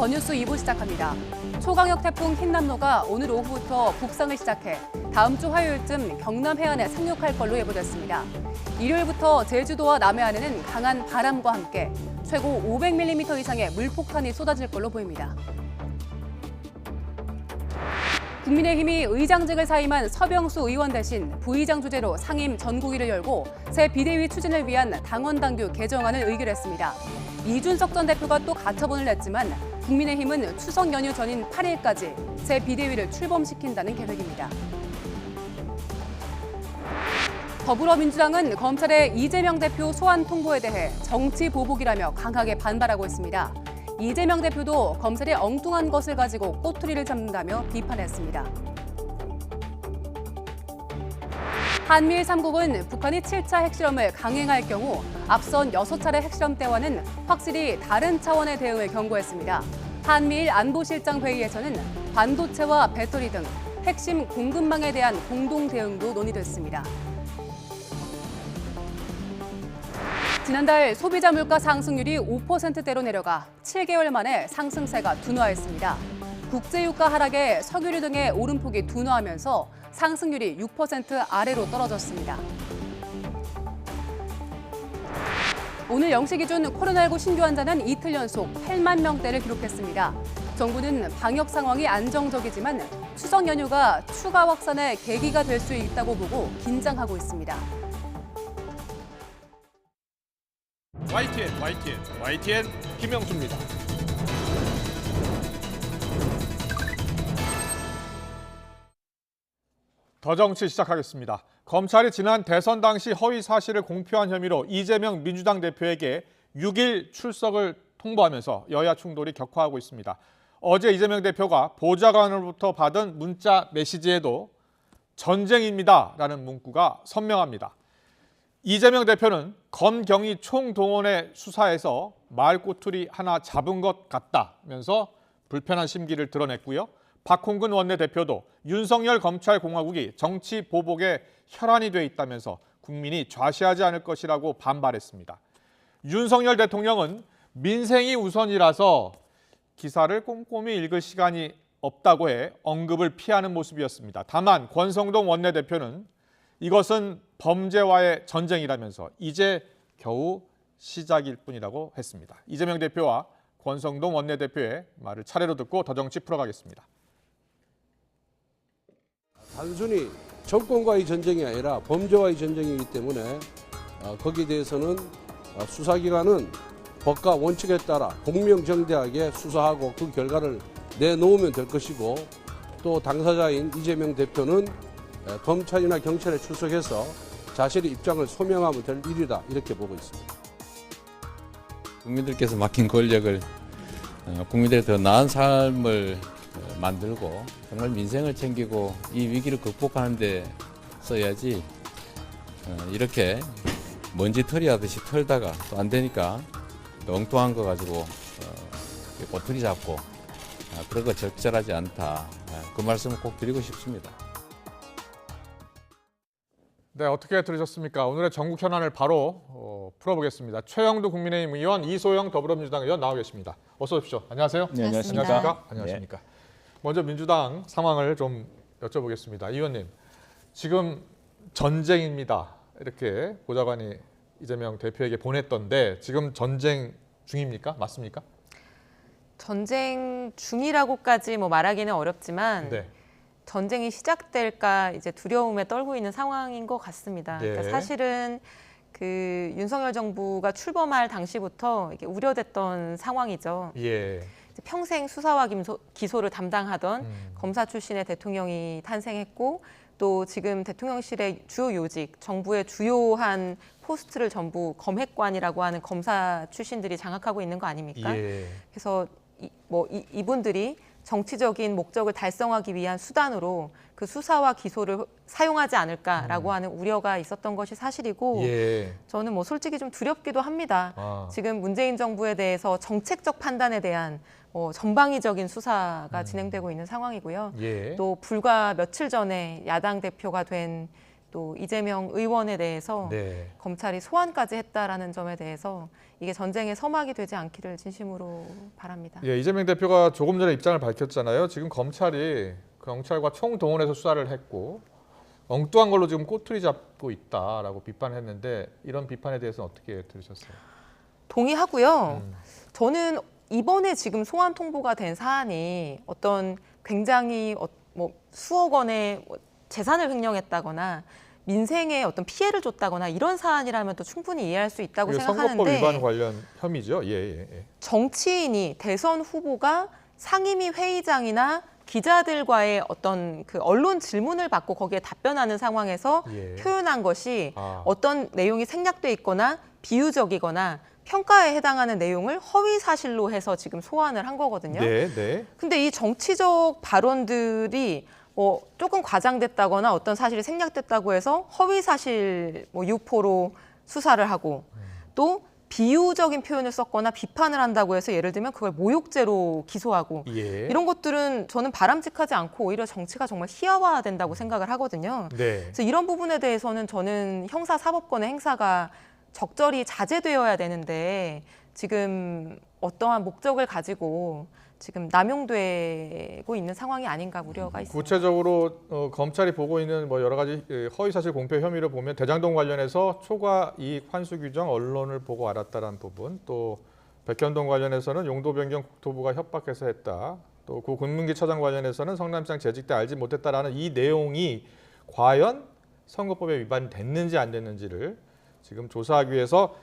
더 뉴스 2부 시작합니다. 초강력 태풍 흰남노가 오늘 오후부터 북상을 시작해 다음 주 화요일쯤 경남 해안에 상륙할 걸로 예보됐습니다. 일요일부터 제주도와 남해안에는 강한 바람과 함께 최고 500mm 이상의 물폭탄이 쏟아질 걸로 보입니다. 국민의힘이 의장직을 사임한 서병수 의원 대신 부의장 주재로 상임 전국위를 열고 새 비대위 추진을 위한 당원당규 개정안을 의결했습니다. 이준석 전 대표가 또 가처분을 냈지만 국민의힘은 추석 연휴 전인 8일까지 새 비대위를 출범시킨다는 계획입니다. 더불어민주당은 검찰의 이재명 대표 소환 통보에 대해 정치 보복이라며 강하게 반발하고 있습니다. 이재명 대표도 검찰이 엉뚱한 것을 가지고 꼬투리를 잡는다며 비판했습니다. 한미일 3국은 북한이 7차 핵실험을 강행할 경우 앞선 6차례 핵실험 때와는 확실히 다른 차원의 대응을 경고했습니다. 한미일 안보실장 회의에서는 반도체와 배터리 등 핵심 공급망에 대한 공동 대응도 논의됐습니다. 지난달 소비자 물가 상승률이 5%대로 내려가 7개월 만에 상승세가 둔화했습니다. 국제유가 하락에 석유류 등의 오름폭이 둔화하면서 상승률이 6% 아래로 떨어졌습니다. 오늘 0시 기준 코로나19 신규 환자는 이틀 연속 8만 명대를 기록했습니다. 정부는 방역 상황이 안정적이지만 추석 연휴가 추가 확산의 계기가 될 수 있다고 보고 긴장하고 있습니다. YTN 김영수입니다. 더 정치 시작하겠습니다. 검찰이 지난 대선 당시 허위 사실을 공표한 혐의로 이재명 민주당 대표에게 6일 출석을 통보하면서 여야 충돌이 격화하고 있습니다. 어제 이재명 대표가 보좌관으로부터 받은 문자 메시지에도 전쟁입니다라는 문구가 선명합니다. 이재명 대표는 검경이 총동원의 수사에서 말꼬투리 하나 잡은 것 같다면서 불편한 심기를 드러냈고요. 박홍근 원내대표도 윤석열 검찰공화국이 정치 보복의 혈안이 돼 있다면서 국민이 좌시하지 않을 것이라고 반발했습니다. 윤석열 대통령은 민생이 우선이라서 기사를 꼼꼼히 읽을 시간이 없다고 해 언급을 피하는 모습이었습니다. 다만 권성동 원내대표는 이것은 범죄와의 전쟁이라면서 이제 겨우 시작일 뿐이라고 했습니다. 이재명 대표와 권성동 원내대표의 말을 차례로 듣고 더 정치 풀어가겠습니다. 단순히 정권과의 전쟁이 아니라 범죄와의 전쟁이기 때문에 거기에 대해서는 수사기관은 법과 원칙에 따라 공명정대하게 수사하고 그 결과를 내놓으면 될 것이고 또 당사자인 이재명 대표는 검찰이나 경찰에 출석해서 자신의 입장을 소명하면 될 일이다 이렇게 보고 있습니다. 국민들께서 맡긴 권력을 국민들의 더 나은 삶을 만들고 정말 민생을 챙기고 이 위기를 극복하는 데 써야지 이렇게 먼지털이 하듯이 털다가 또 안 되니까 또 엉뚱한 거 가지고 꼬투리 잡고 그런 거 적절하지 않다. 그 말씀을 꼭 드리고 싶습니다. 네, 어떻게 들으셨습니까? 오늘의 전국 현안을 바로 풀어보겠습니다. 최영두 국민의힘 의원, 이소영 더불어민주당 의원 나와 계십니다. 어서 오십시오. 안녕하세요. 네, 안녕하십니까. 안녕하십니까? 안녕하십니까. 먼저 민주당 상황을 좀 여쭤보겠습니다. 이 의원님, 지금 전쟁입니다. 이렇게 보좌관이 이재명 대표에게 보냈던데 지금 전쟁 중입니까? 맞습니까? 전쟁 중이라고까지 말하기는 어렵지만 네. 전쟁이 시작될까 이제 두려움에 떨고 있는 상황인 것 같습니다. 네. 그러니까 사실은 그 윤석열 정부가 출범할 당시부터 이게 우려됐던 상황이죠. 예. 평생 수사와 기소를 담당하던 검사 출신의 대통령이 탄생했고 또 지금 대통령실의 주요 요직, 정부의 주요한 포스트를 전부 검핵관이라고 하는 검사 출신들이 장악하고 있는 거 아닙니까? 예. 그래서 이분들이 정치적인 목적을 달성하기 위한 수단으로 그 수사와 기소를 사용하지 않을까라고 하는 우려가 있었던 것이 사실이고 예. 저는 솔직히 좀 두렵기도 합니다. 지금 문재인 정부에 대해서 정책적 판단에 대한 전방위적인 수사가 진행되고 있는 상황이고요. 예. 또 불과 며칠 전에 야당 대표가 된 또 이재명 의원에 대해서 네. 검찰이 소환까지 했다라는 점에 대해서 이게 전쟁의 서막이 되지 않기를 진심으로 바랍니다. 예, 이재명 대표가 조금 전에 입장을 밝혔잖아요. 지금 검찰이 경찰과 총동원해서 수사를 했고 엉뚱한 걸로 지금 꼬투리 잡고 있다라고 비판했는데 이런 비판에 대해서는 어떻게 들으셨어요? 동의하고요. 저는 이번에 지금 소환 통보가 된 사안이 어떤 굉장히 뭐 수억 원의 재산을 횡령했다거나 민생에 어떤 피해를 줬다거나 이런 사안이라면 또 충분히 이해할 수 있다고 이게 선거법 생각하는데 위반 관련 혐의죠. 예. 정치인이 대선 후보가 상임위 회의장이나 기자들과의 어떤 그 언론 질문을 받고 거기에 답변하는 상황에서 예. 표현한 것이 아. 어떤 내용이 생략돼 있거나 비유적이거나 평가에 해당하는 내용을 허위 사실로 해서 지금 소환을 한 거거든요. 네. 근데 이 정치적 발언들이 뭐 조금 과장됐다거나 어떤 사실이 생략됐다고 해서 허위 사실 뭐 유포로 수사를 하고 또 비유적인 표현을 썼거나 비판을 한다고 해서 예를 들면 그걸 모욕죄로 기소하고 예. 이런 것들은 저는 바람직하지 않고 오히려 정치가 정말 희화화된다고 생각을 하거든요. 네. 그래서 이런 부분에 대해서는 저는 형사사법권의 행사가 적절히 자제되어야 되는데 지금 어떠한 목적을 가지고 지금 남용되고 있는 상황이 아닌가 우려가 있습니다. 구체적으로 검찰이 보고 있는 뭐 여러 가지 허위사실 공표 혐의를 보면 대장동 관련해서 초과 이익 환수 규정 언론을 보고 알았다라는 부분, 또 백현동 관련해서는 용도 변경 국토부가 협박해서 했다. 또 구 군문기 차장 관련해서는 성남시장 재직 때 알지 못했다라는 이 내용이 과연 선거법에 위반됐는지 안 됐는지를 지금 조사하기 위해서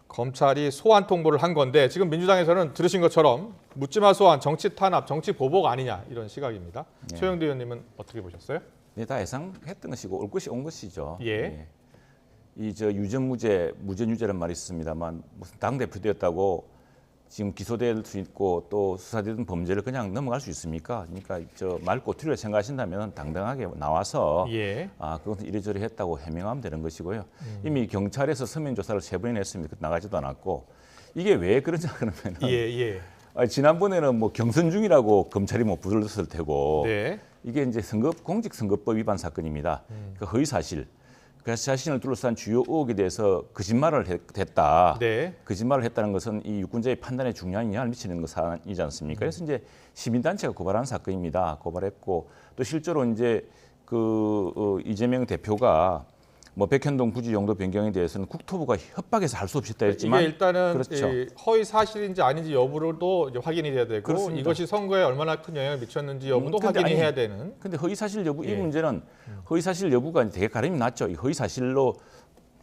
검찰이 소환 통보를 한 건데 지금 민주당에서는 들으신 것처럼 묻지마 소환, 정치 탄압, 정치 보복 아니냐 이런 시각입니다. 네. 최영두 의원님은 어떻게 보셨어요? 네, 다 예상했던 것이고 올 것이 온 것이죠. 예. 이 저 유전무죄, 무전유죄란 말이 있습니다만 무슨 당 대표되었다고 지금 기소될 수 있고 또 수사되던 범죄를 그냥 넘어갈 수 있습니까? 그러니까 저 말꼬투리를 생각하신다면 당당하게 나와서 예. 그것은 이래저래 했다고 해명하면 되는 것이고요. 이미 경찰에서 서면 조사를 3번이나 했습니다. 나가지도 않았고 이게 왜 그러냐 그러면 예. 지난번에는 뭐 경선 중이라고 검찰이 뭐 불렀을 테고 네. 이게 이제 공직선거법 위반 사건입니다. 그 허위 사실. 그래서 자신을 둘러싼 주요 의혹에 대해서 거짓말을 했다. 네. 거짓말을 했다는 것은 이 유권자의 판단에 중요한 영향을 미치는 것 사안이지 않습니까? 그래서 이제 시민단체가 고발한 사건입니다. 고발했고 또 실제로 이제 이재명 대표가 뭐 백현동 부지 용도 변경에 대해서는 국토부가 협박해서 할 수 없이 했다 했지만 이게 일단은 그렇죠. 이 허위 사실인지 아닌지 여부도 이제 확인이 돼야 되고 그렇습니다. 이것이 선거에 얼마나 큰 영향을 미쳤는지 여부도 근데 확인이 아니, 해야 되는. 근데 허위 사실 여부 예. 이 문제는 허위 사실 여부가 되게 가름이 났죠. 이 허위 사실로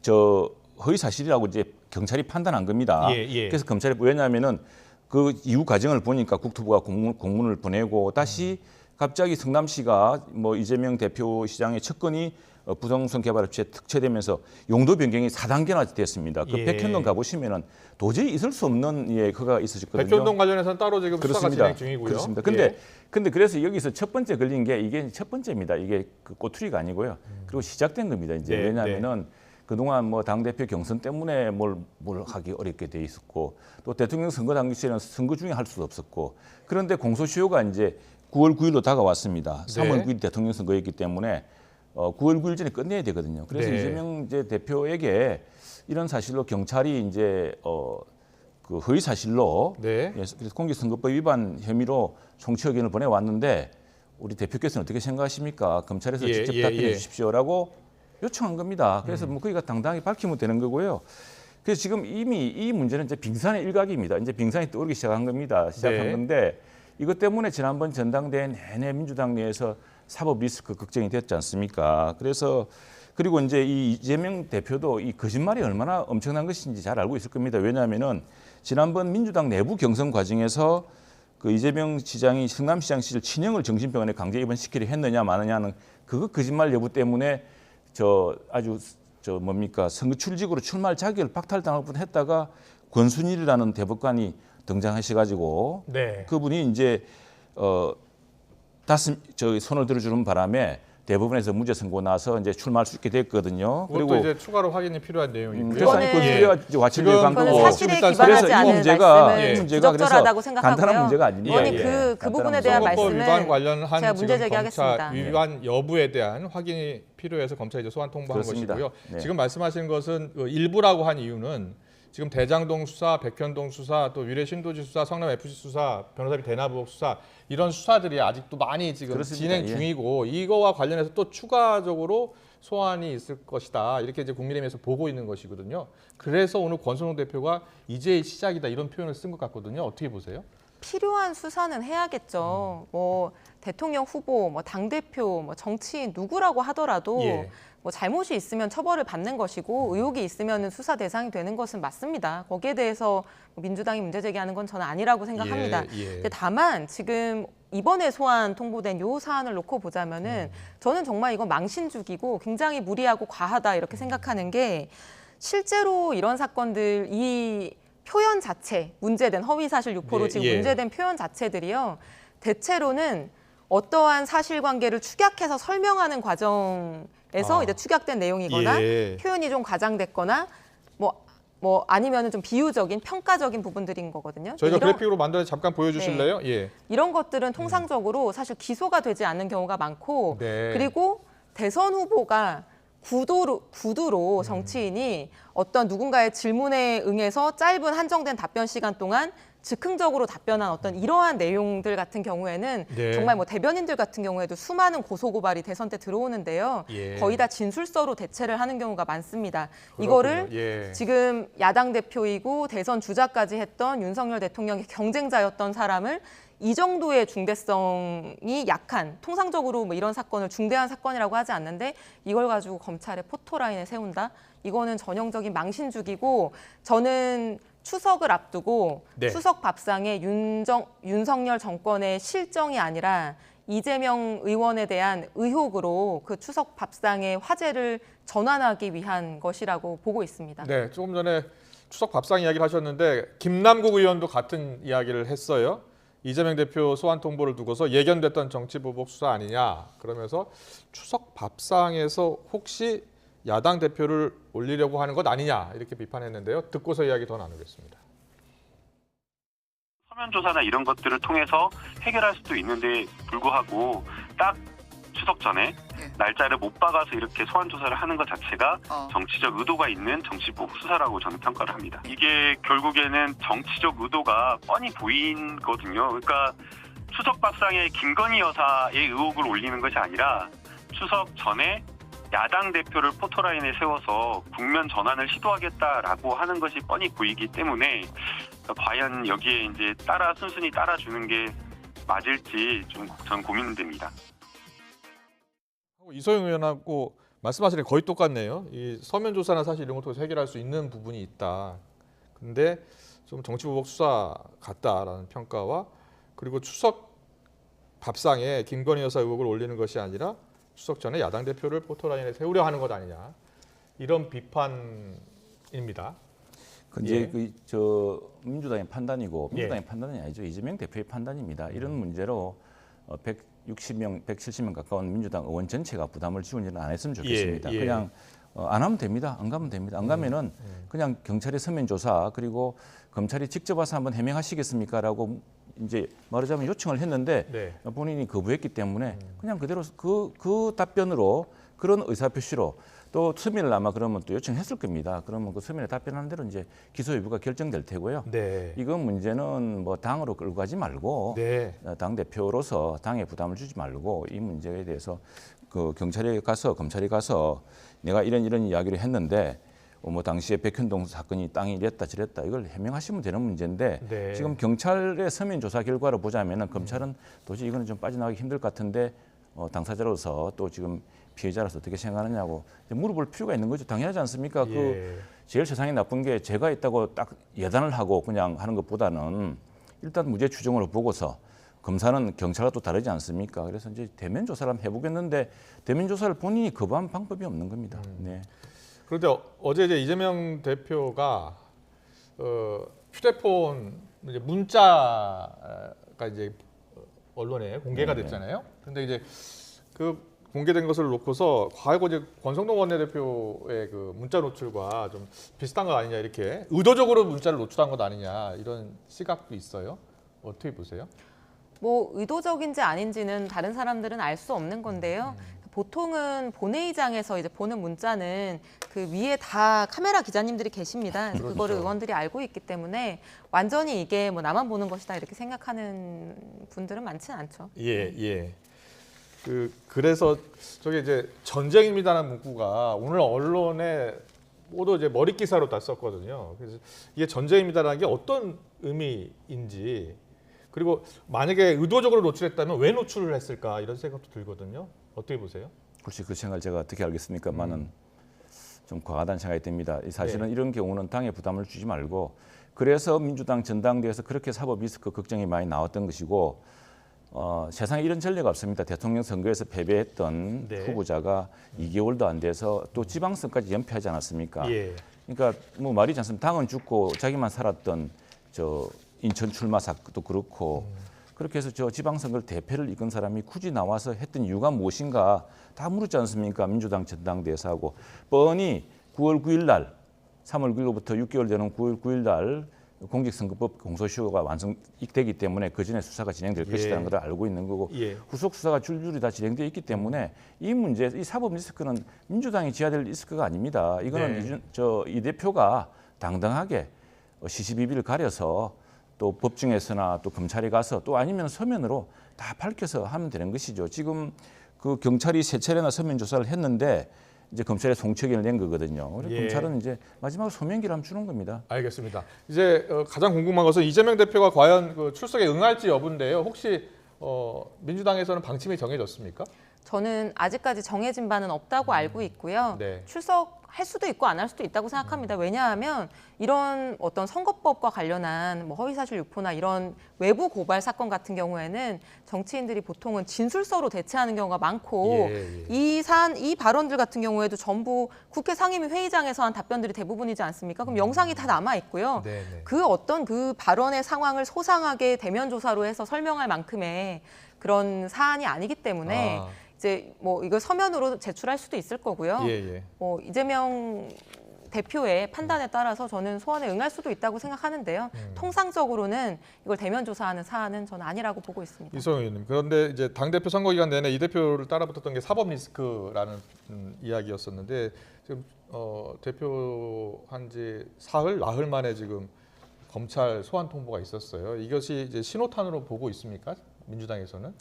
허위 사실이라고 이제 경찰이 판단한 겁니다. 예. 그래서 검찰이 왜냐하면은 그 이후 과정을 보니까 국토부가 공문을 보내고 다시 갑자기 성남시가 뭐 이재명 대표 시장의 측근이 부동산 개발업체에 특채되면서 용도 변경이 4단계나 됐습니다. 그 예. 백현동 가보시면은 도저히 있을 수 없는 그가 있으셨거든요. 백현동 관련해서는 따로 지금 수사가 진행 중이고요. 그렇습니다. 예. 근데 그래서 여기서 첫 번째 걸린 게 이게 첫 번째입니다. 이게 그 꼬투리가 아니고요. 그리고 시작된 겁니다. 이제 네, 왜냐하면은 그동안 뭐 당대표 경선 때문에 뭘 하기 어렵게 돼 있었고 또 대통령 선거 당시에는 선거 중에 할 수도 없었고 그런데 공소시효가 이제 9월 9일로 다가왔습니다. 3월 9일 대통령 선거였기 때문에 9월 9일 전에 끝내야 되거든요. 그래서 네. 이재명 이제 대표에게 이런 사실로 경찰이 이제 그 허위 사실로 네. 그래서 공직선거법 위반 혐의로 총치 의견을 보내왔는데 우리 대표께서는 어떻게 생각하십니까? 검찰에서 예, 직접 예, 답변해 예. 주십시오라고 요청한 겁니다. 그래서 뭐 거기가 당당하게 밝히면 되는 거고요. 그래서 지금 이미 이 문제는 이제 빙산의 일각입니다. 이제 빙산이 떠오르기 시작한 겁니다. 시작한 네. 건데 이것 때문에 지난번 전당대회 내내 민주당 내에서 사법 리스크 걱정이 됐지 않습니까? 그래서 그리고 이제 이 이재명 대표도 이 거짓말이 얼마나 엄청난 것인지 잘 알고 있을 겁니다. 왜냐하면은 지난번 민주당 내부 경선 과정에서 그 이재명 시장이 성남시장실을 친형을 정신병원에 강제 입원시키려 했느냐 마느냐는 그거 거짓말 여부 때문에 선거 출직으로 출마할 자격을 박탈당할 뻔했다가 권순일이라는 대법관이 등장하셔가지고 네. 그분이 이제 손을 들어주는 바람에 대법원에서 무죄 선고 나서 이제 출마할 수 있게 됐거든요. 그것도 이제 추가로 확인이 필요한 내용이고요. 그래서 그 이거는 우리가 과실을 간 그거는 거고. 사실에 일단 기반하지 그래서 이 않은 문제가 말씀은 문제가 부적절하다고 그래서 생각하고요. 간단한 문제가 아닙니다. 의원님 예. 그 간단한 부분에 대한 선거법 말씀은 위반 관련한 제가 문제 지금 제기하겠습니다. 검찰 위반 여부에 대한 확인이 필요해서 검찰이 이제 소환 통보한 그렇습니다. 것이고요. 네. 지금 말씀하신 것은 그 일부라고 한 이유는 지금 대장동 수사, 백현동 수사, 또 위례 신도시 수사, 성남 FC 수사, 변호사비 대납 수사 이런 수사들이 아직도 많이 지금 그렇습니다. 진행 예. 중이고 이거와 관련해서 또 추가적으로 소환이 있을 것이다 이렇게 이제 국민의힘에서 보고 있는 것이거든요. 그래서 오늘 권선홍 대표가 이제 시작이다 이런 표현을 쓴 것 같거든요. 어떻게 보세요? 필요한 수사는 해야겠죠. 뭐 대통령 후보, 뭐 당 대표, 뭐 정치인 누구라고 하더라도 예. 뭐 잘못이 있으면 처벌을 받는 것이고 의혹이 있으면 수사 대상이 되는 것은 맞습니다. 거기에 대해서 민주당이 문제 제기하는 건 저는 아니라고 생각합니다. 예. 근데 다만 지금 이번에 소환 통보된 요 사안을 놓고 보자면은 저는 정말 이건 망신주기고 굉장히 무리하고 과하다 이렇게 생각하는 게 실제로 이런 사건들 이 표현 자체 문제된 허위사실 유포로 예, 지금 예. 문제된 표현 자체들이요 대체로는 어떠한 사실관계를 축약해서 설명하는 과정에서 이제 축약된 내용이거나 예. 표현이 좀 과장됐거나 뭐 아니면은 좀 비유적인 평가적인 부분들인 거거든요. 저희가 이런- 그래픽으로 만들어 잠깐 보여주실래요? 예. 이런 것들은 통상적으로 사실 기소가 되지 않는 경우가 많고 네. 그리고 대선 후보가 구두로 정치인이 어떤 누군가의 질문에 응해서 짧은 한정된 답변 시간 동안 즉흥적으로 답변한 어떤 이러한 내용들 같은 경우에는 네. 정말 뭐 대변인들 같은 경우에도 수많은 고소고발이 대선 때 들어오는데요. 예. 거의 다 진술서로 대체를 하는 경우가 많습니다. 그렇군요. 이거를 예. 지금 야당 대표이고 대선 주자까지 했던 윤석열 대통령의 경쟁자였던 사람을 이 정도의 중대성이 약한 통상적으로 뭐 이런 사건을 중대한 사건이라고 하지 않는데 이걸 가지고 검찰의 포토라인에 세운다? 이거는 전형적인 망신주기고 저는 추석을 앞두고 네. 추석 밥상에 윤석열 정권의 실정이 아니라 이재명 의원에 대한 의혹으로 그 추석 밥상의 화제를 전환하기 위한 것이라고 보고 있습니다. 네, 조금 전에 추석 밥상 이야기를 하셨는데 김남국 의원도 같은 이야기를 했어요. 이재명 대표 소환 통보를 두고서 예견됐던 정치보복 수사 아니냐. 그러면서 추석 밥상에서 혹시 야당 대표를 올리려고 하는 것 아니냐 이렇게 비판했는데요. 듣고서 이야기 더 나누겠습니다. 서면 조사나 이런 것들을 통해서 해결할 수도 있는데 불구하고 딱 추석 전에 날짜를 못 박아서 이렇게 소환 조사를 하는 것 자체가 정치적 의도가 있는 정치보복 수사라고 저는 평가를 합니다. 이게 결국에는 정치적 의도가 뻔히 보이거든요. 그러니까 추석 밥상에 김건희 여사의 의혹을 올리는 것이 아니라 추석 전에 야당 대표를 포토라인에 세워서 국면 전환을 시도하겠다라고 하는 것이 뻔히 보이기 때문에 과연 여기에 이제 순순히 따라주는 게 맞을지 좀 전 고민됩니다. 이소영 의원하고 말씀하시는 게 거의 똑같네요. 이 서면 조사나 사실 이런 걸 통해서 해결할 수 있는 부분이 있다. 근데 좀 정치보복 수사 같다라는 평가와 그리고 추석 밥상에 김건희 여사 의혹을 올리는 것이 아니라 추석 전에 야당 대표를 포토라인에 세우려 하는 것 아니냐 이런 비판입니다. 이제 예. 저 민주당의 판단이고 민주당의 예. 판단이 아니죠. 이재명 대표의 판단입니다. 이런 문제로 160명, 170명 가까운 민주당 의원 전체가 부담을 지원을 안 했으면 좋겠습니다. 예. 그냥 안 하면 됩니다. 안 가면 됩니다. 안 가면은 그냥 경찰의 서면 조사 그리고 검찰이 직접 와서 한번 해명하시겠습니까라고 이제 말하자면 요청을 했는데 네. 본인이 거부했기 때문에 그냥 그대로 그 답변으로 그런 의사표시로 또 서면을 아마 그러면 또 요청했을 겁니다. 그러면 그 서면에 답변하는 대로 이제 기소 여부가 결정될 테고요. 네. 이건 문제는 뭐 당으로 끌고 가지 말고 네. 당 대표로서 당에 부담을 주지 말고 이 문제에 대해서 그 검찰에 가서 내가 이런 이야기를 했는데 뭐 당시에 백현동 사건이 땅이 이랬다 저랬다 이걸 해명하시면 되는 문제인데 네. 지금 경찰의 서면 조사 결과로 보자면은 검찰은 도저히 이거는 좀 빠져나가기 힘들 것 같은데 당사자로서 또 지금 피해자로서 어떻게 생각하느냐고 물어볼 필요가 있는 거죠. 당연하지 않습니까? 예. 제일 세상에 나쁜 게 제가 있다고 딱 예단을 하고 그냥 하는 것보다는 일단 무죄 추정으로 보고서 검사는 경찰과 또 다르지 않습니까? 그래서 이제 대면 조사를 한번 해보겠는데 대면 조사를 본인이 거부한 방법이 없는 겁니다. 네. 그런데 어제 이제 이재명 대표가 휴대폰 이제 문자가 이제 언론에 공개가 됐잖아요. 근데 이제 그 공개된 것을 놓고서 과거 이제 권성동 원내대표의 그 문자 노출과 좀 비슷한 것 아니냐 이렇게 의도적으로 문자를 노출한 것 아니냐 이런 시각도 있어요. 어떻게 보세요? 뭐 의도적인지 아닌지는 다른 사람들은 알 수 없는 건데요. 보통은 본회의장에서 이제 보는 문자는 그 위에 다 카메라 기자님들이 계십니다. 그렇죠. 그거를 의원들이 알고 있기 때문에 완전히 이게 뭐 나만 보는 것이다 이렇게 생각하는 분들은 많지는 않죠. 예, 예. 그래서 저게 이제 전쟁입니다라는 문구가 오늘 언론에 모두 이제 머리 기사로 다 썼거든요. 그래서 이게 전쟁입니다라는 게 어떤 의미인지 그리고 만약에 의도적으로 노출했다면 왜 노출을 했을까 이런 생각도 들거든요. 어떻게 보세요? 글쎄 그 생각을 제가 어떻게 알겠습니까만은 좀 과하다는 생각이 듭니다. 사실은 이런 경우는 당에 부담을 주지 말고 그래서 민주당 전당대회에서 그렇게 사법 리스크 걱정이 많이 나왔던 것이고 세상에 이런 전례가 없습니다. 대통령 선거에서 패배했던 후보자가 2개월도 안 돼서 또 지방선까지 연패하지 않았습니까? 예. 그러니까 뭐 말이지 않습니까? 당은 죽고 자기만 살았던 저 인천 출마 사건도 그렇고 그렇게 해서 저 지방선거를 대패를 이끈 사람이 굳이 나와서 했던 이유가 무엇인가 다 물었지 않습니까? 민주당 전당대회에서 하고 뻔히 9월 9일 날 3월 9일로부터 6개월 되는 9월 9일 날 공직선거법 공소시효가 완성되기 때문에 그 전에 수사가 진행될 것이라는 것을 알고 있는 거고 후속 수사가 줄줄이 다 진행되어 있기 때문에 이 문제, 이 사법 리스크는 민주당이 져야 될 리스크가 아닙니다. 이거는 이 대표가 당당하게 시시비비를 가려서 또 법정에서나 또 검찰에 가서 또 아니면 서면으로 다 밝혀서 하면 되는 것이죠. 지금 그 경찰이 3차례나 서면 조사를 했는데 이제 검찰에 송치의견을 낸 거거든요. 그래서 검찰은 이제 마지막으로 소명기를 한번 주는 겁니다. 알겠습니다. 이제 가장 궁금한 것은 이재명 대표가 과연 그 출석에 응할지 여부인데요. 혹시 민주당에서는 방침이 정해졌습니까? 저는 아직까지 정해진 바는 없다고 알고 있고요. 네. 출석할 수도 있고 안 할 수도 있다고 생각합니다. 왜냐하면 이런 어떤 선거법과 관련한 뭐 허위사실 유포나 이런 외부 고발 사건 같은 경우에는 정치인들이 보통은 진술서로 대체하는 경우가 많고 이 발언들 같은 경우에도 전부 국회 상임위 회의장에서 한 답변들이 대부분이지 않습니까? 그럼 영상이 다 남아 있고요. 그 어떤 그 발언의 상황을 소상하게 대면 조사로 해서 설명할 만큼의 그런 사안이 아니기 때문에 이제 뭐 이거 서면으로 제출할 수도 있을 거고요. 뭐 이재명 대표의 판단에 따라서 저는 소환에 응할 수도 있다고 생각하는데요. 통상적으로는 이걸 대면 조사하는 사안은 저는 아니라고 보고 있습니다. 이성영 의원님, 그런데 이제 당 대표 선거 기간 내내 이 대표를 따라붙었던 게 사법 리스크라는 이야기였었는데 지금 대표한 지 나흘 만에 지금 검찰 소환 통보가 있었어요. 이것이 이제 신호탄으로 보고 있습니까? 민주당에서는?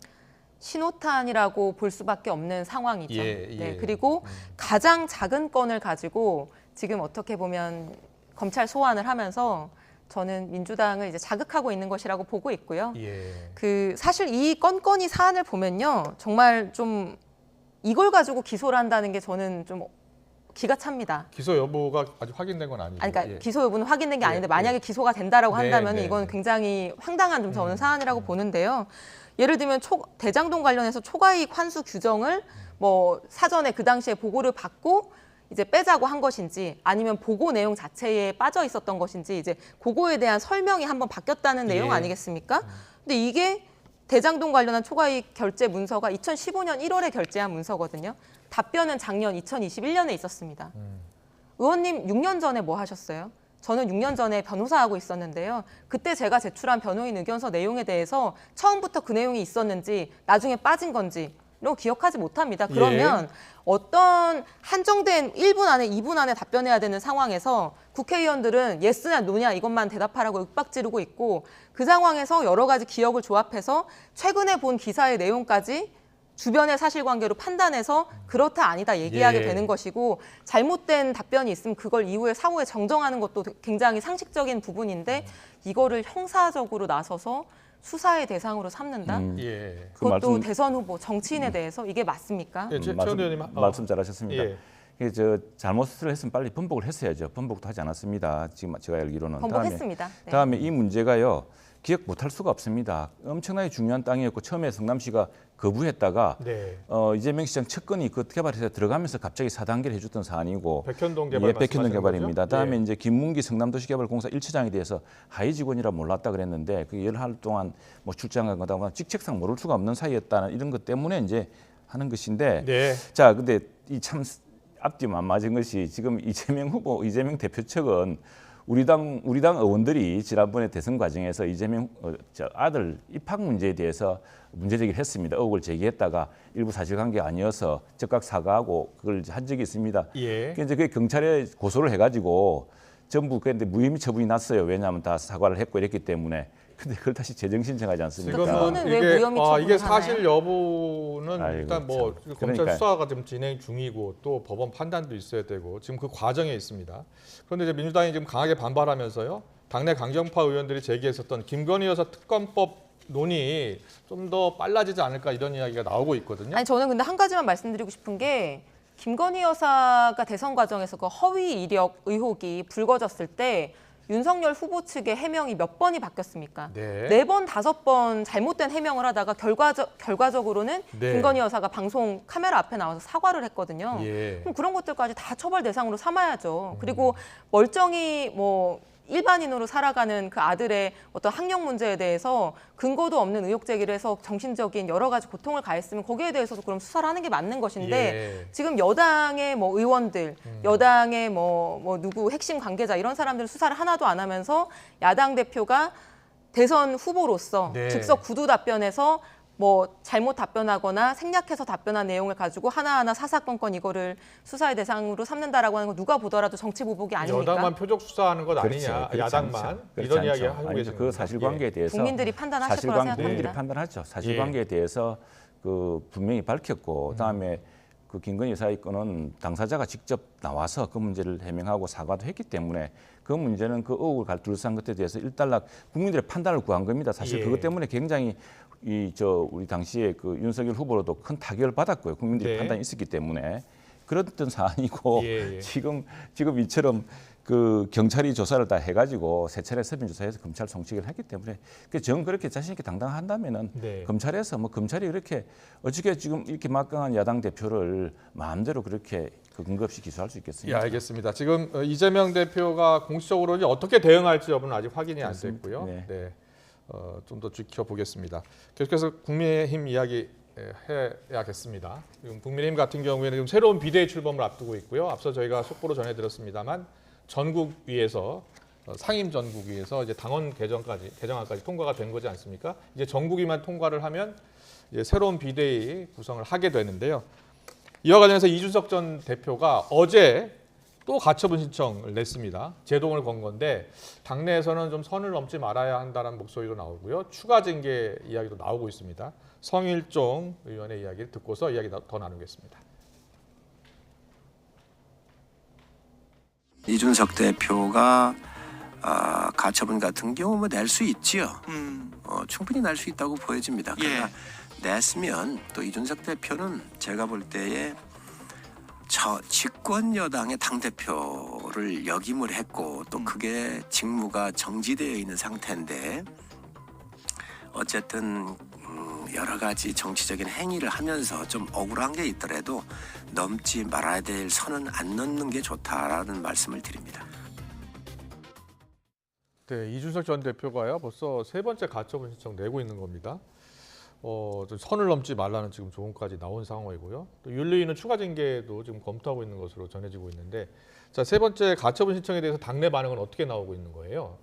신호탄이라고 볼 수밖에 없는 상황이죠. 네, 그리고 가장 작은 건을 가지고 지금 어떻게 보면 검찰 소환을 하면서 저는 민주당을 이제 자극하고 있는 것이라고 보고 있고요. 그 사실 이 건건이 사안을 보면요, 정말 좀 이걸 가지고 기소를 한다는 게 저는 좀 기가 찹니다. 기소 여부가 아직 확인된 건 아니죠. 그러니까 기소 여부는 확인된 게 아닌데 만약에 기소가 된다라고 한다면 이건 굉장히 황당한 좀 저는 사안이라고 보는데요. 예를 들면 대장동 관련해서 초과이익 환수 규정을 뭐 사전에 그 당시에 보고를 받고 이제 빼자고 한 것인지 아니면 보고 내용 자체에 빠져 있었던 것인지 이제 그거에 대한 설명이 한번 바뀌었다는 내용 아니겠습니까? 근데 이게 대장동 관련한 초과이익 결제 문서가 2015년 1월에 결제한 문서거든요. 답변은 작년 2021년에 있었습니다. 의원님 6년 전에 뭐 하셨어요? 저는 6년 전에 변호사하고 있었는데요. 그때 제가 제출한 변호인 의견서 내용에 대해서 처음부터 그 내용이 있었는지 나중에 빠진 건지 이런 거 기억하지 못합니다. 그러면 어떤 한정된 1분 안에 2분 안에 답변해야 되는 상황에서 국회의원들은 예스냐 노냐 이것만 대답하라고 윽박 지르고 있고 그 상황에서 여러 가지 기억을 조합해서 최근에 본 기사의 내용까지 주변의 사실관계로 판단해서 그렇다 아니다 얘기하게 되는 것이고 잘못된 답변이 있으면 그걸 이후에 사후에 정정하는 것도 굉장히 상식적인 부분인데 이거를 형사적으로 나서서 수사의 대상으로 삼는다? 그것도 대선 후보, 정치인에 대해서 이게 맞습니까? 말씀 잘하셨습니다. 저 잘못을 했으면 빨리 번복을 했어야죠. 번복도 하지 않았습니다. 지금 제가 알기로는. 번복했습니다. 다음에 이 문제가요. 기억 못할 수가 없습니다. 엄청나게 중요한 땅이었고 처음에 성남시가 거부했다가 이재명 시장 측근이 그 개발해서 들어가면서 갑자기 4단계를 해줬던 사안이고 백현동 개발 백현동 개발입니다. 다음에 이제 김문기 성남도시개발공사 1차장에 대해서 하위 직원이라 몰랐다 그랬는데 그 10할 동안 뭐 출장한 거다 보면 직책상 모를 수가 없는 사이였다는 이런 것 때문에 이제 하는 것인데 네. 자, 근데 이 참 앞뒤 안 맞은 것이 지금 이재명 대표 측은 우리 당 의원들이 지난번에 대선 과정에서 이재명 아들 입학 문제에 대해서 문제제기를 했습니다. 의혹을 제기했다가 일부 사실관계가 아니어서 즉각 사과하고 그걸 한 적이 있습니다. 예. 이제 그 경찰에 고소를 해가지고 전부 그런데 무혐의 처분이 났어요. 왜냐하면 다 사과를 했고 이랬기 때문에. 근데 그걸 다시 재정 신청하지 않습니까? 그거는 왜 무혐의 처분을 이게 하나요? 사실 여부는 아이고, 일단 뭐 참. 검찰 그러니까요. 수사가 지금 진행 중이고 또 법원 판단도 있어야 되고 지금 그 과정에 있습니다. 그런데 이제 민주당이 지금 강하게 반발하면서요. 당내 강경파 의원들이 제기했었던 김건희 여사 특검법 논의 좀 더 빨라지지 않을까 이런 이야기가 나오고 있거든요. 아니 저는 근데 한 가지만 말씀드리고 싶은 게 김건희 여사가 대선 과정에서 그 허위 이력 의혹이 불거졌을 때 윤석열 후보 측의 해명이 몇 번이 바뀌었습니까? 네. 4번, 5번 잘못된 해명을 하다가 결과적으로는 네. 김건희 여사가 방송 카메라 앞에 나와서 사과를 했거든요. 예. 그럼 그런 것들까지 다 처벌 대상으로 삼아야죠. 그리고 멀쩡히 뭐 일반인으로 살아가는 그 아들의 어떤 학력 문제에 대해서 근거도 없는 의혹 제기를 해서 정신적인 여러 가지 고통을 가했으면 거기에 대해서도 그럼 수사를 하는 게 맞는 것인데 예. 지금 여당의 뭐 의원들, 여당의 뭐 누구 핵심 관계자 이런 사람들 수사를 하나도 안 하면서 야당 대표가 대선 후보로서 네. 즉석 구두 답변에서 뭐 잘못 답변하거나 생략해서 답변한 내용을 가지고 하나하나 사사건건 이거를 수사의 대상으로 삼는다라고 하는 건 누가 보더라도 정치 보복이 아닙니까? 여당만 표적 수사하는 것 아니냐, 그렇죠. 그렇지 야당만 않죠. 이런 그렇지 이야기 않죠. 하고 아니죠. 계시는 그 사실관계에 대해서 국민들이 판단하실 거라 생각합니다. 국민들이 판단하죠. 사실관계에 대해서 그 분명히 밝혔고 그다음에 그 김건희 여사의 건은 당사자가 직접 나와서 그 문제를 해명하고 사과도 했기 때문에 그 문제는 그 의혹을 둘러싼 것에 대해서 일단락 국민들의 판단을 구한 겁니다. 사실 예. 그것 때문에 굉장히 우리 당시에 그 윤석열 후보로도 큰 타격을 받았고요. 국민들의 네. 판단이 있었기 때문에 그랬던 사안이고 예, 예. 지금 이처럼 그 경찰이 조사를 다 해가지고 세 차례 서면 조사해서 검찰 송치를 했기 때문에 정 그렇게 자신 있게 당당한다면은 네. 검찰에서 뭐 검찰이 이렇게 어떻게 지금 이렇게 막강한 야당 대표를 마음대로 그렇게 그 근거 없이 기소할 수 예, 있겠습니까? 알겠습니다. 지금 이재명 대표가 공식적으로 이제 어떻게 대응할지 여부는 아직 확인이 안 됐고요. 네. 네. 좀 더 지켜보겠습니다. 계속해서 국민의힘 이야기 해야겠습니다. 지금 국민의힘 같은 경우에는 지금 새로운 비대위 출범을 앞두고 있고요. 앞서 저희가 속보로 전해드렸습니다만 전국위에서 상임 전국위에서 이제 당원 개정안까지 통과가 된 거지 않습니까? 이제 전국위만 통과를 하면 이제 새로운 비대위 구성을 하게 되는데요. 이와 관련해서 이준석 전 대표가 어제 또 가처분 신청을 냈습니다. 제동을 건 건데 당내에서는 좀 선을 넘지 말아야 한다는 목소리도 나오고요. 추가 징계 이야기도 나오고 있습니다. 성일종 의원의 이야기를 듣고서 이야기 더 나누겠습니다. 이준석 대표가 가처분 같은 경우 뭐 낼 수 있지요. 충분히 낼 수 있다고 보여집니다. 그러나 냈으면 또 이준석 대표는 제가 볼 때에 집권 여당의 당 대표를 역임을 했고 또 그게 직무가 정지되어 있는 상태인데 어쨌든 여러 가지 정치적인 행위를 하면서 좀 억울한 게 있더라도 넘지 말아야 될 선은 안 넘는 게 좋다라는 말씀을 드립니다. 네, 이준석 전 대표가요 벌써 세 번째 가처분 신청 내고 있는 겁니다. 좀 선을 넘지 말라는 지금 조언까지 나온 상황이고요. 또 윤리위는 추가 징계도 지금 검토하고 있는 것으로 전해지고 있는데, 자, 세 번째 가처분 신청에 대해서 당내 반응은 어떻게 나오고 있는 거예요?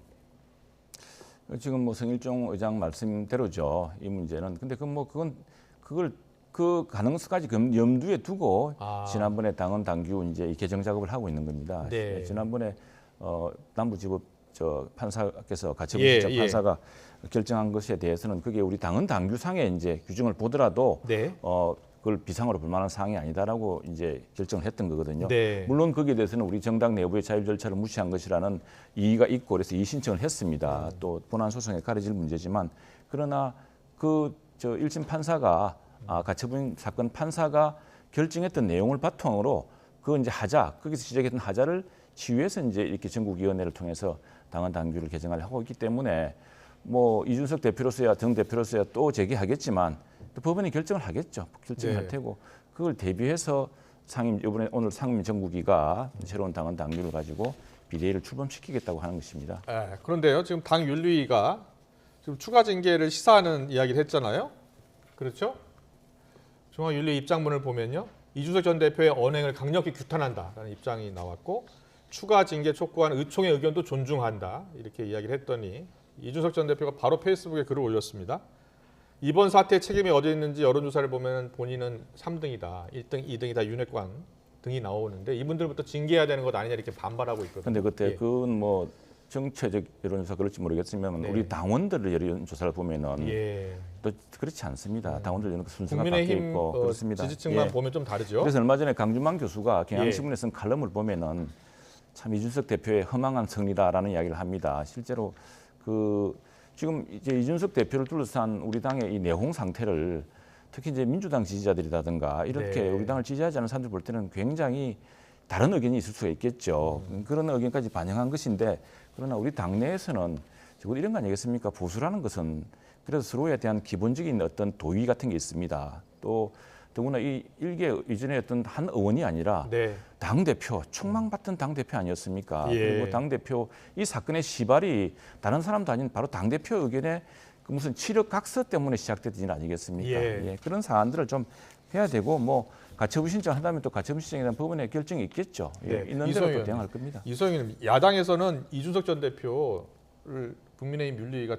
지금 뭐 성일종 의장 말씀대로죠. 이 문제는. 근데 그걸 그 가능성까지 염두에 두고 지난번에 당헌 당규 이제 개정 작업을 하고 있는 겁니다. 네. 지난번에 남부지법 판사께서 가처분 신청 판사가 결정한 것에 대해서는 그게 우리 당헌 당규상의 이제 규정을 보더라도 네. 그걸 비상으로 볼 만한 사항이 아니다라고 이제 결정을 했던 거거든요. 네. 물론 거기에 대해서는 우리 정당 내부의 자율 절차를 무시한 것이라는 이의가 있고 그래서 이의 신청을 했습니다. 또 본안 소송에 가려질 문제지만 그러나 그 1심 판사가 가처분 사건 판사가 결정했던 내용을 바탕으로 그 이제 거기서 지적했던 하자를 치유해서 이제 이렇게 전국위원회를 통해서 당헌 당규를 개정하려고 있기 때문에 뭐 이준석 대표로서야 정 대표로서야 또 제기하겠지만 또 법원이 결정을 하겠죠. 결정할 네. 테고 그걸 대비해서 이번에 오늘 상임 정국위가 새로운 당헌 당규를 가지고 비대위를 출범시키겠다고 하는 것입니다. 네, 그런데요, 지금 당 윤리위가 지금 추가 징계를 시사하는 이야기를 했잖아요. 그렇죠? 중앙윤리 입장문을 보면요. 이준석 전 대표의 언행을 강력히 규탄한다라는 입장이 나왔고 추가 징계 촉구한 의총의 의견도 존중한다 이렇게 이야기를 했더니 이준석 전 대표가 바로 페이스북에 글을 올렸습니다. 이번 사태의 책임이 어디 있는지 여론조사를 보면 본인은 3등이다, 1등, 2등이다, 윤핵관 등이 나오는데 이분들부터 징계해야 되는 것 아니냐 이렇게 반발하고 있거든요. 근데 그때 예. 그건 뭐 정체적 여론조사 그럴지 모르겠지만 네. 우리 당원들의 여론조사를 보면은 예. 또 그렇지 않습니다. 당원들 여론 순서가 바뀌어 국민의힘 있고 그렇습니다. 지지층만 예. 보면 좀 다르죠. 그래서 얼마 전에 강준만 교수가 예. 경향신문에 쓴 칼럼을 보면은 참 이준석 대표의 허망한 승리다라는 이야기를 합니다. 실제로 그 지금 이제 이준석 대표를 둘러싼 우리 당의 이 내홍 상태를 특히 이제 민주당 지지자들이라든가 이렇게 네. 우리 당을 지지하지 않는 사람들 볼 때는 굉장히 다른 의견이 있을 수가 있겠죠. 그런 의견까지 반영한 것인데 그러나 우리 당내에서는 적어도 이런 거 아니겠습니까? 보수라는 것은 그래서 서로에 대한 기본적인 어떤 도의 같은 게 있습니다. 또 더구나 이 일개 이전에 어떤 한 의원이 아니라 네. 당대표, 촉망받던 당대표 아니었습니까? 예. 그리고 당대표 이 사건의 시발이 다른 사람도 아닌 바로 당대표 의견의 그 무슨 치력각서 때문에 시작됐던 일 아니겠습니까? 예. 그런 사안들을 좀 해야 되고 뭐 가처분 신청한다면 또 가처분 신청에 대한 법원의 결정이 있겠죠. 네. 있는 대로 이소영 또 대응할 겁니다. 이소영님, 야당에서는 이준석 전 대표를 국민의힘 윤리위가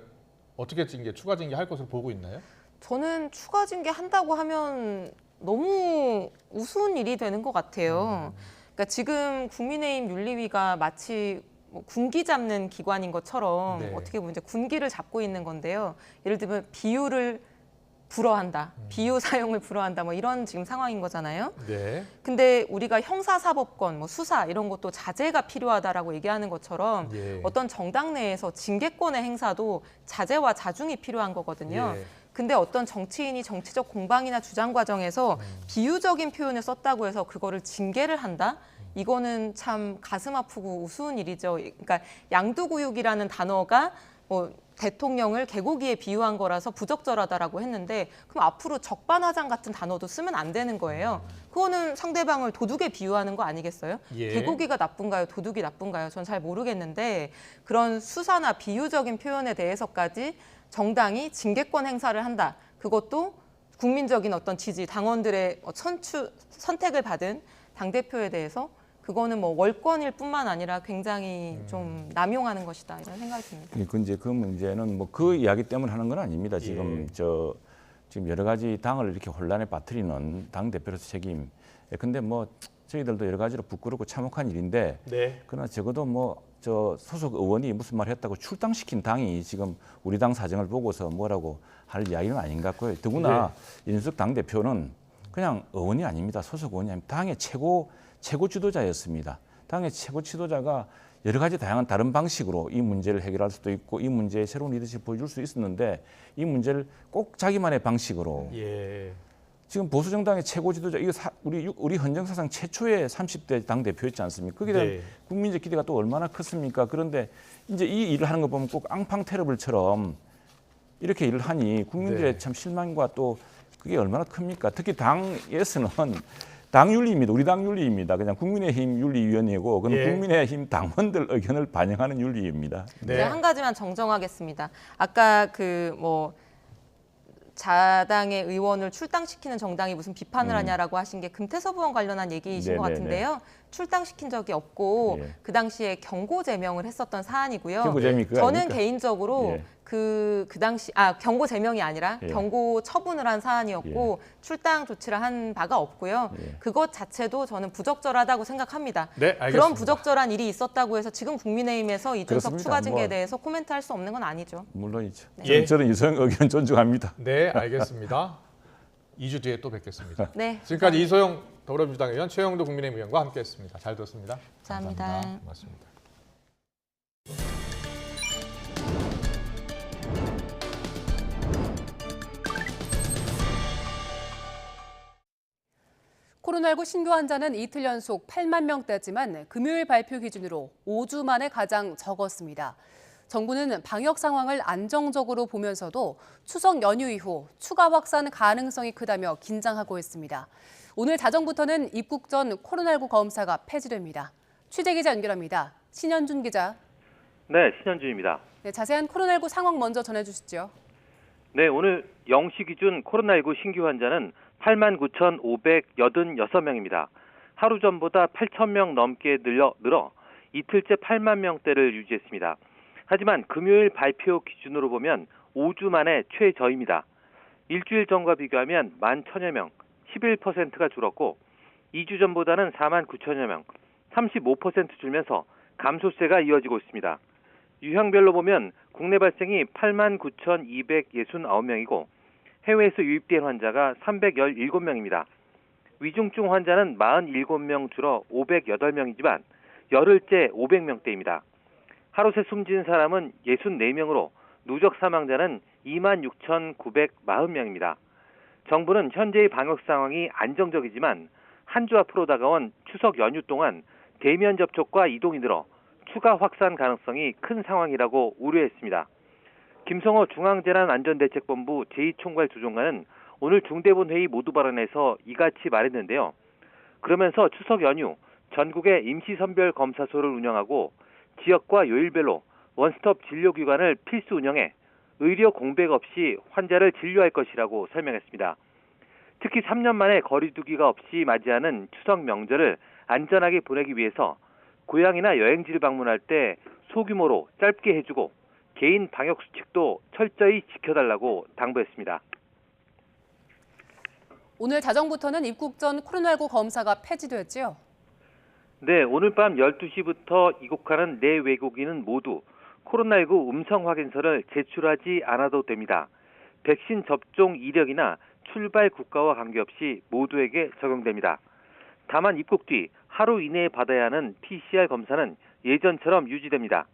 어떻게 추가 징계할 것으로 보고 있나요? 저는 추가 징계 한다고 하면 너무 우스운 일이 되는 것 같아요. 그러니까 지금 국민의힘 윤리위가 마치 뭐 군기 잡는 기관인 것처럼 네. 어떻게 보면 이제 군기를 잡고 있는 건데요. 예를 들면 비유를 불허한다, 비유 사용을 불허한다, 뭐 이런 지금 상황인 거잖아요. 네. 근데 우리가 형사사법권, 뭐 수사 이런 것도 자제가 필요하다라고 얘기하는 것처럼 예. 어떤 정당 내에서 징계권의 행사도 자제와 자중이 필요한 거거든요. 예. 근데 어떤 정치인이 정치적 공방이나 주장 과정에서 비유적인 표현을 썼다고 해서 그거를 징계를 한다? 이거는 참 가슴 아프고 우스운 일이죠. 그러니까 양두구육이라는 단어가 뭐 대통령을 개고기에 비유한 거라서 부적절하다라고 했는데 그럼 앞으로 적반하장 같은 단어도 쓰면 안 되는 거예요. 그거는 상대방을 도둑에 비유하는 거 아니겠어요? 예. 개고기가 나쁜가요? 도둑이 나쁜가요? 전 잘 모르겠는데 그런 수사나 비유적인 표현에 대해서까지 정당이 징계권 행사를 한다. 그것도 국민적인 어떤 지지, 당원들의 선택을 받은 당대표에 대해서 그거는 뭐 월권일 뿐만 아니라 굉장히 좀 남용하는 것이다 이런 생각이 듭니다. 이제 그 문제는 뭐 그 이야기 때문에 하는 건 아닙니다. 지금 지금 여러 가지 당을 이렇게 혼란에 빠뜨리는 당 대표로서 책임. 근데 뭐 저희들도 여러 가지로 부끄럽고 참혹한 일인데 네. 그러나 적어도 뭐 저 소속 의원이 무슨 말 했다고 출당시킨 당이 지금 우리 당 사정을 보고서 뭐라고 할 이야기는 아닌 것 같고요. 더구나 이준석 당 대표는 그냥 의원이 아닙니다. 소속 의원이 아닙니다. 당의 최고 지도자였습니다. 당의 최고 지도자가 여러 가지 다양한 다른 방식으로 이 문제를 해결할 수도 있고 이 문제에 새로운 리더십을 보여줄 수 있었는데 이 문제를 꼭 자기만의 방식으로 예. 지금 보수 정당의 최고 지도자 이거 우리 헌정사상 최초의 30대 당 대표였지 않습니까? 거기에 대한 네. 국민적 기대가 또 얼마나 컸습니까? 그런데 이제 이 일을 하는 거 보면 꼭 앙팡 테러블처럼 이렇게 일을 하니 국민들의 네. 참 실망과 또 그게 얼마나 큽니까? 특히 당에서는 당 윤리입니다. 우리 당 윤리입니다. 그냥 국민의힘 윤리위원회고 그건 예. 국민의힘 당원들 의견을 반영하는 윤리입니다. 네. 제가 한 가지만 정정하겠습니다. 아까 자당의 의원을 출당시키는 정당이 무슨 비판을 하냐라고 하신 게 금태섭 의원 관련한 얘기이신 것 네네네. 같은데요. 출당시킨 적이 없고 예. 그 당시에 경고 제명을 했었던 사안이고요. 경고제명이 그거 저는 아닙니까? 개인적으로 예. 그 당시 경고 제명이 아니라 예. 경고 처분을 한 사안이었고 출당 조치를 한 바가 없고요. 예. 그것 자체도 저는 부적절하다고 생각합니다. 네, 알겠습니다. 그런 부적절한 일이 있었다고 해서 지금 국민의힘에서 이준석 그렇습니다. 추가 징계에 뭐. 대해서 코멘트할 수 없는 건 아니죠. 물론이죠. 예. 저는 이소영 의견 존중합니다. 네, 알겠습니다. 2주 뒤에 또 뵙겠습니다. 네. 지금까지 이소영 더불어민주당 의원, 최영도 국민의힘 의원과 함께했습니다. 잘 들었습니다. 감사합니다. 고맙습니다. 코로나19 신규 환자는 이틀 연속 8만 명대지만 금요일 발표 기준으로 5주 만에 가장 적었습니다. 정부는 방역 상황을 안정적으로 보면서도 추석 연휴 이후 추가 확산 가능성이 크다며 긴장하고 있습니다. 오늘 자정부터는 입국 전 코로나19 검사가 폐지됩니다. 취재기자 연결합니다. 신현준 기자. 네, 신현주입니다. 네, 자세한 코로나19 상황 먼저 전해주시죠. 네, 오늘 0시 기준 코로나19 신규 환자는 89,586명입니다. 하루 전보다 8,000명 넘게 늘어 이틀째 8만 명대를 유지했습니다. 하지만 금요일 발표 기준으로 보면 5주 만에 최저입니다. 일주일 전과 비교하면 11,000여 명, 11%가 줄었고 2주 전보다는 4만 9천여 명, 35% 줄면서 감소세가 이어지고 있습니다. 유형별로 보면 국내 발생이 8만 9,269명이고 해외에서 유입된 환자가 317명입니다. 위중증 환자는 47명 줄어 508명이지만 열흘째 500명대입니다. 하루 새 숨진 사람은 64명으로 누적 사망자는 26,940명입니다. 정부는 현재의 방역 상황이 안정적이지만 한 주 앞으로 다가온 추석 연휴 동안 대면 접촉과 이동이 늘어 추가 확산 가능성이 큰 상황이라고 우려했습니다. 김성호 중앙재난안전대책본부 제2총괄 조종관은 오늘 중대본 회의 모두 발언에서 이같이 말했는데요. 그러면서 추석 연휴 전국에 임시선별 검사소를 운영하고 지역과 요일별로 원스톱 진료기관을 필수 운영해 의료 공백 없이 환자를 진료할 것이라고 설명했습니다. 특히 3년 만에 거리두기가 없이 맞이하는 추석 명절을 안전하게 보내기 위해서 고향이나 여행지를 방문할 때 소규모로 짧게 해주고 개인 방역 수칙도 철저히 지켜달라고 당부했습니다. 오늘 자정부터는 입국 전 코로나19 검사가 폐지됐지요? 네, 오늘 밤 12시부터 입국하는 내 외국인은 모두 코로나19 음성 확인서를 제출하지 않아도 됩니다. 백신 접종 이력이나 출발 국가와 관계없이 모두에게 적용됩니다. 다만 입국 뒤 하루 이내에 받아야 하는 PCR 검사는 예전처럼 유지됩니다.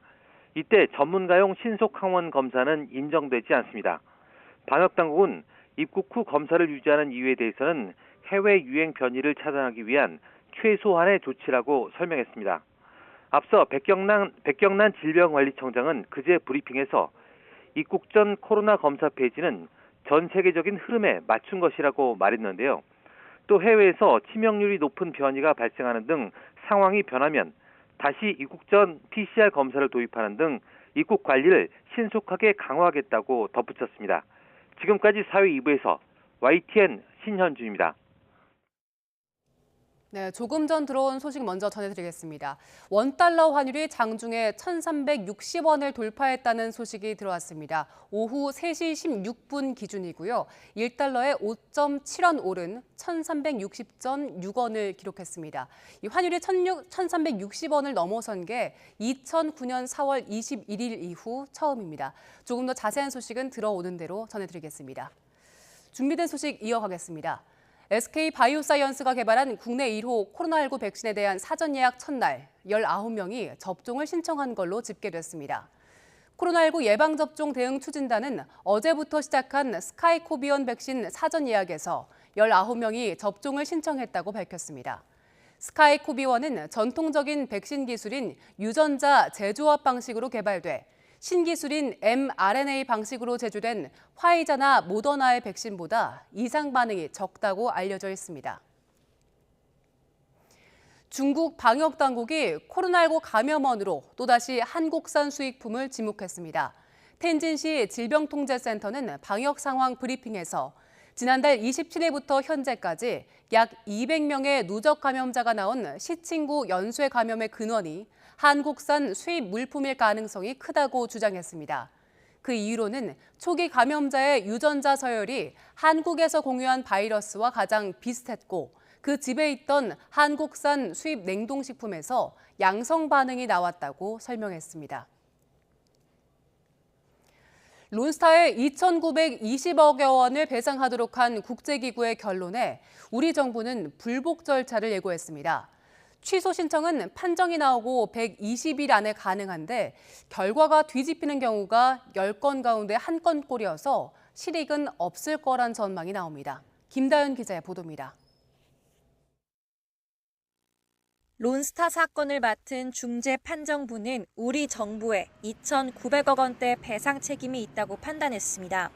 이때 전문가용 신속항원 검사는 인정되지 않습니다. 방역당국은 입국 후 검사를 유지하는 이유에 대해서는 해외 유행 변이를 차단하기 위한 최소한의 조치라고 설명했습니다. 앞서 백경란 질병관리청장은 그제 브리핑에서 입국 전 코로나 검사 폐지는 전 세계적인 흐름에 맞춘 것이라고 말했는데요. 또 해외에서 치명률이 높은 변이가 발생하는 등 상황이 변하면 다시 입국 전 PCR 검사를 도입하는 등 입국 관리를 신속하게 강화하겠다고 덧붙였습니다. 지금까지 사회 2부에서 YTN 신현주입니다. 네, 조금 전 들어온 소식 먼저 전해드리겠습니다. 원달러 환율이 장중에 1,360원을 돌파했다는 소식이 들어왔습니다. 오후 3시 16분 기준이고요. 1달러에 5.7원 오른 1,360.6원을 기록했습니다. 이 환율이 1,360원을 넘어선 게 2009년 4월 21일 이후 처음입니다. 조금 더 자세한 소식은 들어오는 대로 전해드리겠습니다. 준비된 소식 이어가겠습니다. SK바이오사이언스가 개발한 국내 1호 코로나19 백신에 대한 사전 예약 첫날 19명이 접종을 신청한 걸로 집계됐습니다. 코로나19 예방접종 대응 추진단은 어제부터 시작한 스카이코비언 백신 사전 예약에서 19명이 접종을 신청했다고 밝혔습니다. 스카이코비원은 전통적인 백신 기술인 유전자 재조합 방식으로 개발돼 신기술인 mRNA 방식으로 제조된 화이자나 모더나의 백신보다 이상 반응이 적다고 알려져 있습니다. 중국 방역당국이 코로나19 감염원으로 또다시 한국산 수입품을 지목했습니다. 텐진시 질병통제센터는 방역 상황 브리핑에서 지난달 27일부터 현재까지 약 200명의 누적 감염자가 나온 시친구 연쇄 감염의 근원이 한국산 수입 물품일 가능성이 크다고 주장했습니다. 그 이유로는 초기 감염자의 유전자 서열이 한국에서 공유한 바이러스와 가장 비슷했고 그 집에 있던 한국산 수입 냉동식품에서 양성 반응이 나왔다고 설명했습니다. 론스타에 2,920억여 원을 배상하도록 한 국제기구의 결론에 우리 정부는 불복 절차를 예고했습니다. 취소 신청은 판정이 나오고 120일 안에 가능한데 결과가 뒤집히는 경우가 10건 가운데 1건꼴이어서 실익은 없을 거란 전망이 나옵니다. 김다연 기자의 보도입니다. 론스타 사건을 맡은 중재판정부는 우리 정부에 2,900억 원대 배상 책임이 있다고 판단했습니다.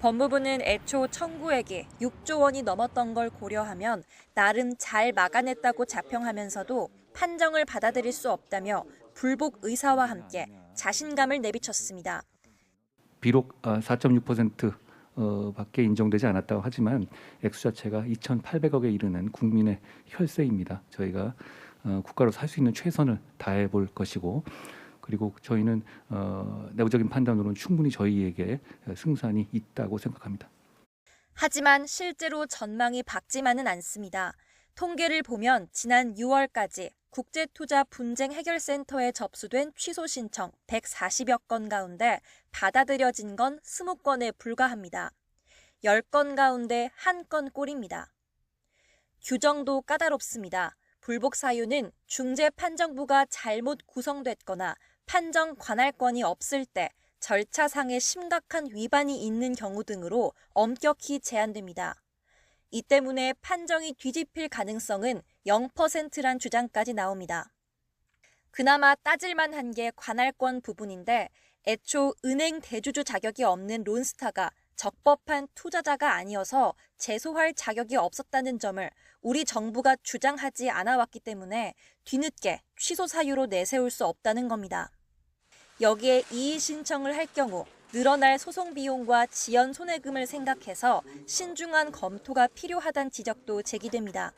법무부는 애초 청구액이 6조 원이 넘었던 걸 고려하면 나름 잘 막아냈다고 자평하면서도 판정을 받아들일 수 없다며 불복 의사와 함께 자신감을 내비쳤습니다. 비록 4.6% 밖에 인정되지 않았다고 하지만 액수 자체가 2,800억에 이르는 국민의 혈세입니다. 저희가 국가로서 할 수 있는 최선을 다해 볼 것이고, 그리고 저희는 내부적인 판단으로는 충분히 저희에게 승산이 있다고 생각합니다. 하지만 실제로 전망이 밝지만은 않습니다. 통계를 보면 지난 6월까지 국제투자분쟁해결센터에 접수된 취소 신청 140여 건 가운데 받아들여진 건 20건에 불과합니다. 10건 가운데 1건 꼴입니다. 규정도 까다롭습니다. 불복 사유는 중재판정부가 잘못 구성됐거나 판정 관할권이 없을 때 절차상의 심각한 위반이 있는 경우 등으로 엄격히 제한됩니다. 이 때문에 판정이 뒤집힐 가능성은 0%란 주장까지 나옵니다. 그나마 따질만한 게 관할권 부분인데 애초 은행 대주주 자격이 없는 론스타가 적법한 투자자가 아니어서 제소할 자격이 없었다는 점을 우리 정부가 주장하지 않아왔기 때문에 뒤늦게 취소 사유로 내세울 수 없다는 겁니다. 여기에 이의 신청을 할 경우 늘어날 소송 비용과 지연 손해금을 생각해서 신중한 검토가 필요하다는 지적도 제기됩니다.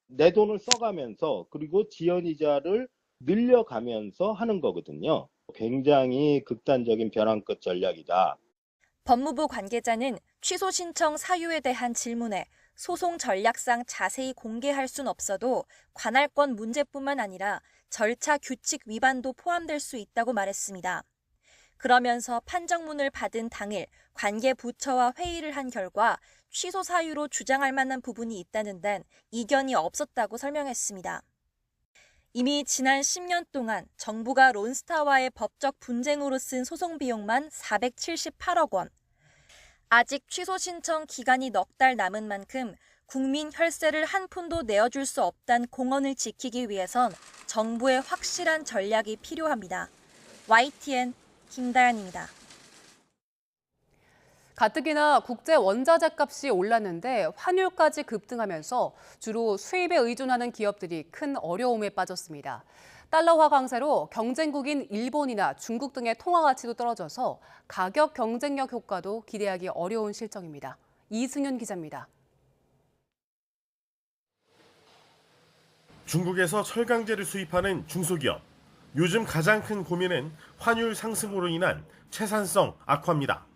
내 돈을 써가면서 그리고 지연이자를 늘려가면서 하는 거거든요. 굉장히 극단적인 벼랑끝 전략이다. 법무부 관계자는 취소 신청 사유에 대한 질문에 소송 전략상 자세히 공개할 순 없어도 관할권 문제뿐만 아니라 절차 규칙 위반도 포함될 수 있다고 말했습니다. 그러면서 판정문을 받은 당일 관계 부처와 회의를 한 결과 취소 사유로 주장할 만한 부분이 있다는 데는 이견이 없었다고 설명했습니다. 이미 지난 10년 동안 정부가 론스타와의 법적 분쟁으로 쓴 소송 비용만 478억 원. 아직 취소 신청 기간이 넉 달 남은 만큼 국민 혈세를 한 푼도 내어줄 수 없다는 공언을 지키기 위해선 정부의 확실한 전략이 필요합니다. YTN 김다연입니다. 가뜩이나 국제 원자재 값이 올랐는데 환율까지 급등하면서 주로 수입에 의존하는 기업들이 큰 어려움에 빠졌습니다. 달러화 강세로 경쟁국인 일본이나 중국 등의 통화 가치도 떨어져서 가격 경쟁력 효과도 기대하기 어려운 실정입니다. 이승윤 기자입니다. 중국에서 철강제를 수입하는 중소기업. 요즘 가장 큰 고민은 환율 상승으로 인한 채산성 악화입니다.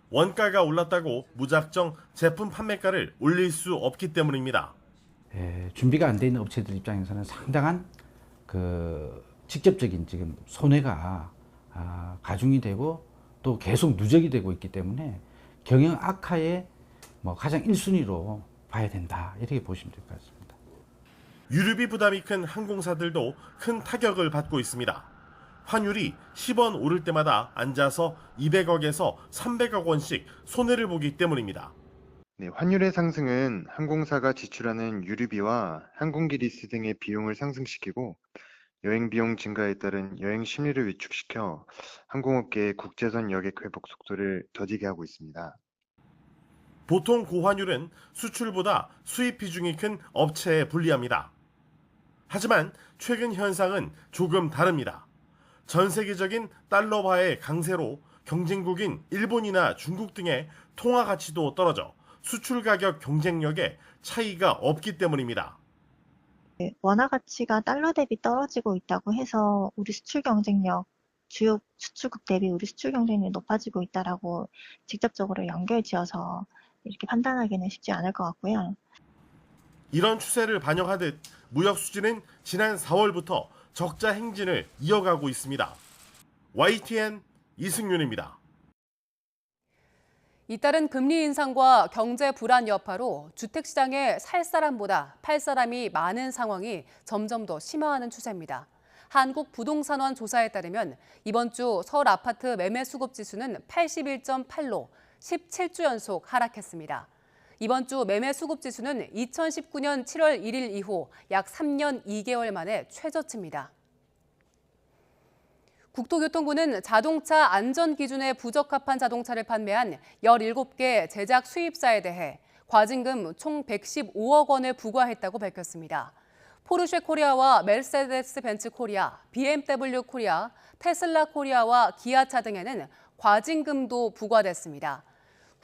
원가가 올랐다고 무작정 제품 판매가를 올릴 수 없기 때문입니다. 준비가 안 돼 있는 업체들 입장에서는 상당한 직접적인 지금 손해가 가중이 되고 또 계속 누적이 되고 있기 때문에 경영 악화의 가장 1순위로 봐야 된다, 이렇게 보시면 될 것 같습니다. 유류비 부담이 큰 항공사들도 큰 타격을 받고 있습니다. 환율이 10원 오를 때마다 앉아서 200억에서 300억 원씩 손해를 보기 때문입니다. 네, 환율의 상승은 항공사가 지출하는 유류비와 항공기 리스 등의 비용을 상승시키고 여행 비용 증가에 따른 여행 심리를 위축시켜 항공업계의 국제선 여객 회복 속도를 더디게 하고 있습니다. 보통 고환율은 수출보다 수입 비중이 큰 업체에 불리합니다. 하지만 최근 현상은 조금 다릅니다. 전 세계적인 달러화의 강세로 경쟁국인 일본이나 중국 등의 통화 가치도 떨어져 수출 가격 경쟁력에 차이가 없기 때문입니다. 원화 가치가 달러 대비 떨어지고 있다고 해서 우리 수출 경쟁력, 주요 수출국 대비 우리 수출 경쟁력이 높아지고 있다라고 직접적으로 연결지어서 이렇게 판단하기는 쉽지 않을 것 같고요. 이런 추세를 반영하듯 무역 수지는 지난 4월부터 적자 행진을 이어가고 있습니다. YTN 이승윤입니다. 잇따른 금리 인상과 경제 불안 여파로 주택시장에 살 사람보다 팔 사람이 많은 상황이 점점 더 심화하는 추세입니다. 한국부동산원 조사에 따르면 이번 주 서울 아파트 매매 수급 지수는 81.8로 17주 연속 하락했습니다. 이번 주 매매 수급 지수는 2019년 7월 1일 이후 약 3년 2개월 만에 최저치입니다. 국토교통부는 자동차 안전 기준에 부적합한 자동차를 판매한 17개 제작 수입사에 대해 과징금 총 115억 원을 부과했다고 밝혔습니다. 포르쉐 코리아와 메르세데스 벤츠 코리아, BMW 코리아, 테슬라 코리아와 기아차 등에는 과징금도 부과됐습니다.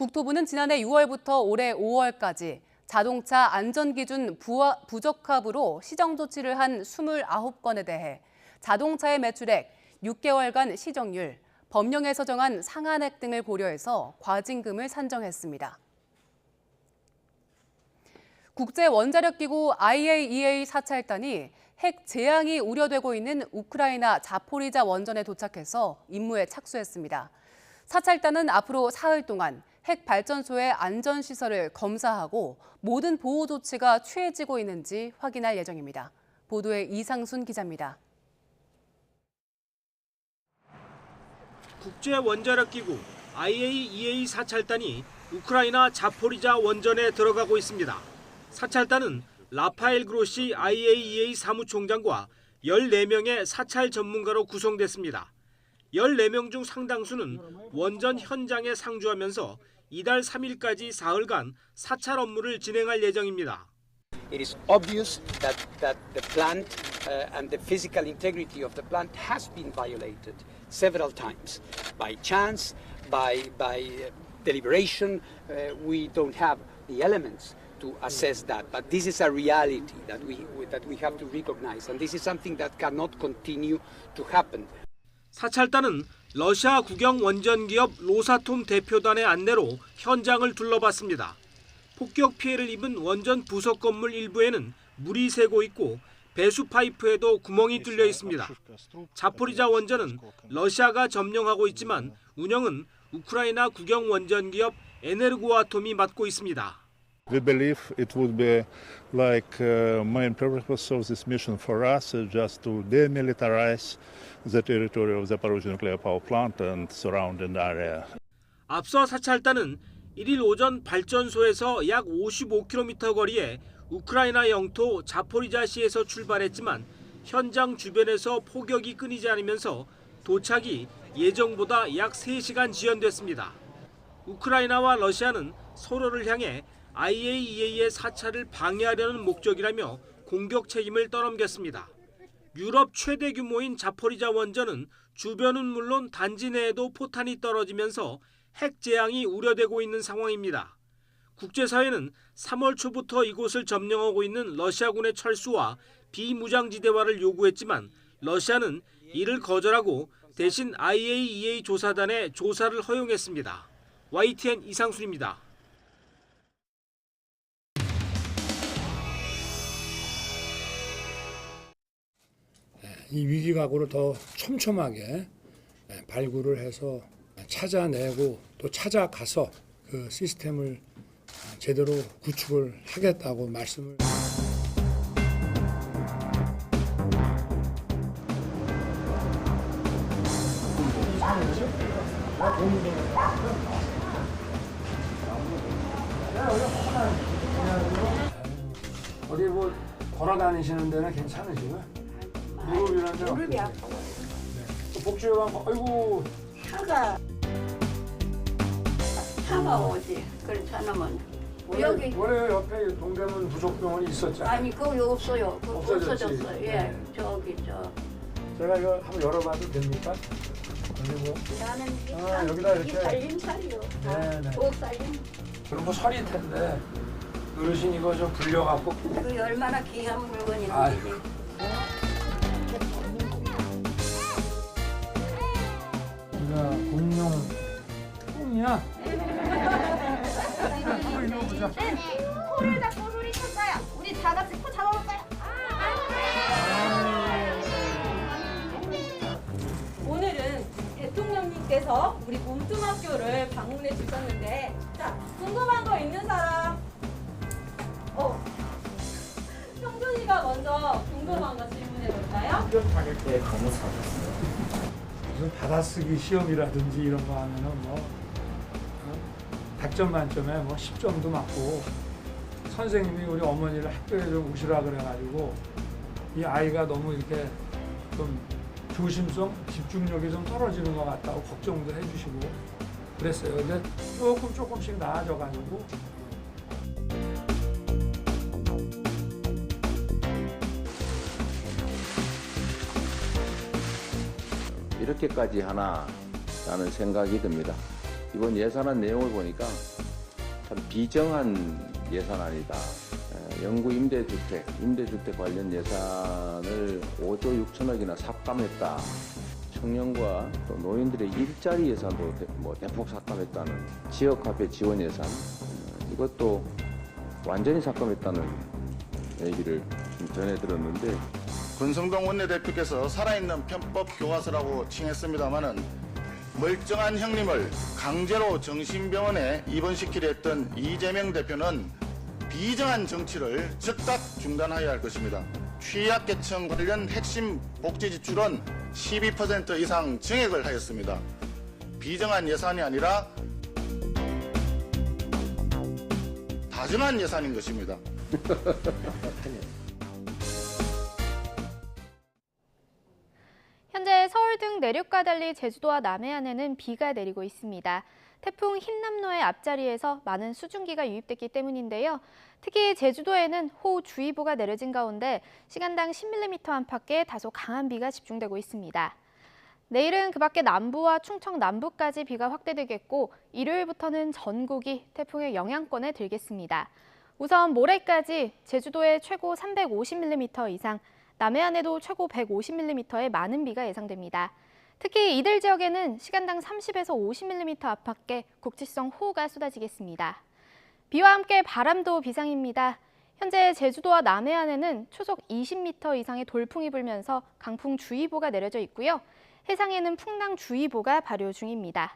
국토부는 지난해 6월부터 올해 5월까지 자동차 안전기준 부적합으로 시정 조치를 한 29건에 대해 자동차의 매출액, 6개월간 시정률, 법령에서 정한 상한액 등을 고려해서 과징금을 산정했습니다. 국제원자력기구 IAEA 사찰단이 핵 재앙이 우려되고 있는 우크라이나 자포리자 원전에 도착해서 임무에 착수했습니다. 사찰단은 앞으로 사흘 동안 핵 발전소의 안전시설을 검사하고 모든 보호 조치가 취해지고 있는지 확인할 예정입니다. 보도에 이상순 기자입니다. 국제원자력기구 IAEA 사찰단이 우크라이나 자포리자 원전에 들어가고 있습니다. 사찰단은 라파엘 그로시 IAEA 사무총장과 14명의 사찰 전문가로 구성됐습니다. 14명 중 상당수는 원전 현장에 상주하면서 이달 3일까지 사흘간 사찰 업무를 진행할 예정입니다. It is obvious that the plant and the physical integrity of the plant has been violated several times by chance, by deliberation. We don't have the elements to assess that, but this is a reality that we have to recognize, and this is something that cannot continue to happen. 사찰단은 러시아 국영 원전 기업 로사톰 대표단의 안내로 현장을 둘러봤습니다. 폭격 피해를 입은 원전 부속 건물 일부에는 물이 새고 있고 배수 파이프에도 구멍이 뚫려 있습니다. 자포리자 원전은 러시아가 점령하고 있지만 운영은 우크라이나 국영 원전 기업 에네르고아톰이 맡고 있습니다. We believe it would be like main purpose of this mission for us is just to demilitarize the territory of the Zaporizhzhia nuclear power plant and surrounding area. 앞서 사찰단은 1일 오전 발전소에서 약 55km 거리에 우크라이나 영토 자포리자시에서 출발했지만 현장 주변에서 포격이 끊이지 않으면서 도착이 예정보다 약 3시간 지연됐습니다. 우크라이나와 러시아는 서로를 향해 IAEA의 사찰을 방해하려는 목적이라며 공격 책임을 떠넘겼습니다. 유럽 최대 규모인 자포리자 원전은 주변은 물론 단지 내에도 포탄이 떨어지면서 핵 재앙이 우려되고 있는 상황입니다. 국제사회는 3월 초부터 이곳을 점령하고 있는 러시아군의 철수와 비무장지대화를 요구했지만 러시아는 이를 거절하고 대신 IAEA 조사단의 조사를 허용했습니다. YTN 이상순입니다. 이 위기각오를 더 촘촘하게 발굴을 해서 찾아내고 또 찾아가서 그 시스템을 제대로 구축을 하겠다고 말씀을. 어디 뭐 걸어 다니시는 데는 괜찮으시고요? 무릎이 아파요. 복주요가 아이고 차가 오지. 그렇지 않으면 여기 원래 옆에 동대문 부속병원이 있었잖아요. 아니 거기 없어요. 그거 없어졌지. 없어졌어요. 예, 네. 저기 제가 이거 한번 열어봐도 됩니까? 그리고 나는 여기다 이렇게 이 살림살이요. 네네. 옥 살림. 그럼 뭐 설일 텐데 어르신 이거 좀 불려갖고. 그 얼마나 귀한 물건인지. 우리가 공룡 똥이야. 한번 읽어보자. 코를 잡고 소리쳤어요. 우리 다 같이 코 잡아볼까요? 오늘은 대통령님께서 우리 몸뚱학교를 방문해 주셨는데, 자, 궁금한 거 있는 사람? 형준이가 먼저 궁금한 거 질문해 볼까요? 네, 검사였어요. 무슨 받아쓰기 시험이라든지 이런 거 하면은 뭐 100점 만점에 뭐 10점도 맞고, 선생님이 우리 어머니를 학교에 좀 오시라 그래가지고 이 아이가 너무 이렇게 좀 조심성, 집중력이 좀 떨어지는 것 같다고 걱정도 해주시고 그랬어요. 근데 조금씩 나아져가지고. 이렇게까지 하나 라는 생각이 듭니다. 이번 예산안 내용을 보니까 참 비정한 예산안이다. 영구 임대주택 관련 예산을 5조 6천억이나 삭감했다. 청년과 또 노인들의 일자리 예산도 대폭 삭감했다는 지역화폐 지원 예산, 이것도 완전히 삭감했다는 얘기를 좀 전해 들었는데, 권성동 원내대표께서 살아있는 편법 교과서라고 칭했습니다마는 멀쩡한 형님을 강제로 정신병원에 입원시키려 했던 이재명 대표는 비정한 정치를 즉각 중단해야 할 것입니다. 취약계층 관련 핵심 복지 지출은 12% 이상 증액을 하였습니다. 비정한 예산이 아니라 다정한 예산인 것입니다. 현재 서울 등 내륙과 달리 제주도와 남해안에는 비가 내리고 있습니다. 태풍 흰남노의 앞자리에서 많은 수증기가 유입됐기 때문인데요. 특히 제주도에는 호우주의보가 내려진 가운데 시간당 10mm 안팎의 다소 강한 비가 집중되고 있습니다. 내일은 그 밖에 남부와 충청 남부까지 비가 확대되겠고, 일요일부터는 전국이 태풍의 영향권에 들겠습니다. 우선 모레까지 제주도에 최고 350mm 이상, 남해안에도 최고 150mm의 많은 비가 예상됩니다. 특히 이들 지역에는 시간당 30에서 50mm 안팎의 국지성 호우가 쏟아지겠습니다. 비와 함께 바람도 비상입니다. 현재 제주도와 남해안에는 초속 20m 이상의 돌풍이 불면서 강풍주의보가 내려져 있고요. 해상에는 풍랑주의보가 발효 중입니다.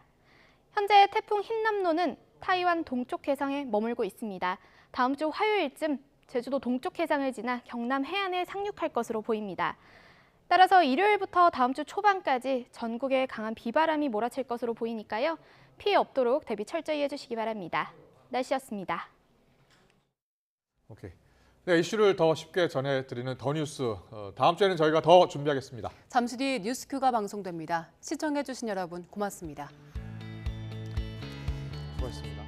현재 태풍 흰남노는 타이완 동쪽 해상에 머물고 있습니다. 다음 주 화요일쯤 제주도 동쪽 해상을 지나 경남 해안에 상륙할 것으로 보입니다. 따라서 일요일부터 다음 주 초반까지 전국에 강한 비바람이 몰아칠 것으로 보이니까요. 피해 없도록 대비 철저히 해주시기 바랍니다. 날씨였습니다. 오케이. 네, 이슈를 더 쉽게 전해드리는 더 뉴스. 다음 주에는 저희가 더 준비하겠습니다. 잠시 뒤 뉴스큐가 방송됩니다. 시청해주신 여러분 고맙습니다. 수고하셨습니다.